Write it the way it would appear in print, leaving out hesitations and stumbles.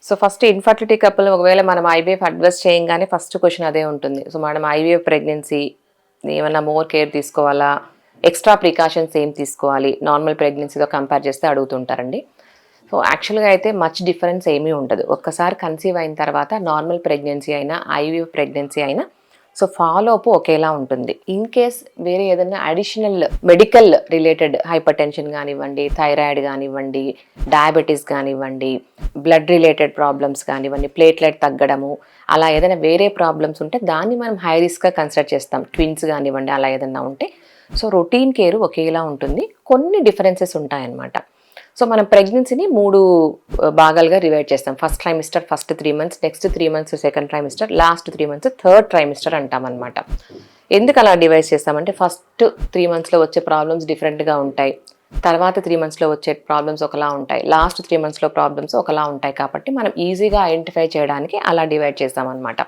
So first infertility couple ఒకవేళ మనం IVF advice చేయంగానే ఫస్ట్ క్వశ్చన్ అదే ఉంటుంది. సో మనం ఐవీఎఫ్ ప్రెగ్నెన్సీ ఏమన్నా మోర్ కేర్ తీసుకోవాలా, ఎక్స్ట్రా ప్రికాషన్స్ ఏం తీసుకోవాలి, నార్మల్ ప్రెగ్నెన్సీతో కంపేర్ చేస్తే అడుగుతుంటారండి. సో యాక్చువల్గా అయితే మచ్ డిఫరెన్స్ ఏమీ ఉండదు. ఒక్కసారి కన్సీవ్ అయిన తర్వాత నార్మల్ ప్రెగ్నెన్సీ అయినా ఐవీఎఫ్ ప్రెగ్నెన్సీ అయినా సో ఫాలో అప్ ఒకేలా ఉంటుంది. ఇన్ కేస్ వేరే ఏదైనా additional medical related hyper tension కానివ్వండి, థైరాయిడ్ కానివ్వండి, డయాబెటీస్ కానివ్వండి, బ్లడ్ రిలేటెడ్ ప్రాబ్లమ్స్ కానివ్వండి, ప్లేట్లెట్ తగ్గడము, అలా ఏదైనా వేరే ప్రాబ్లమ్స్ ఉంటే దాన్ని మనం హై రిస్క్గా కన్సిడర్ చేస్తాం. ట్విన్స్ కానివ్వండి అలా ఏదైనా ఉంటే. సో రొటీన్ కేర్ ఒకేలా ఉంటుంది, కొన్ని డిఫరెన్సెస్ ఉంటాయన్నమాట. సో మనం ప్రెగ్నెన్సీని 3 భాగాలుగా డివైడ్ చేస్తాం. First trimester first 3 months, next 3 months second trimester, last 3 months third trimester అంటామన్నమాట. ఎందుకు అలా డివైడ్ చేస్తామంటే ఫస్ట్ 3 monthsలో వచ్చే ప్రాబ్లమ్స్ డిఫరెంట్గా ఉంటాయి, తర్వాత 3 monthsలో వచ్చే ప్రాబ్లమ్స్ ఒకలా ఉంటాయి, లాస్ట్ 3 monthsలో ప్రాబ్లమ్స్ ఒకలా ఉంటాయి. కాబట్టి మనం ఈజీగా ఐడెంటిఫై చేయడానికి అలా డివైడ్ చేస్తామన్నమాట.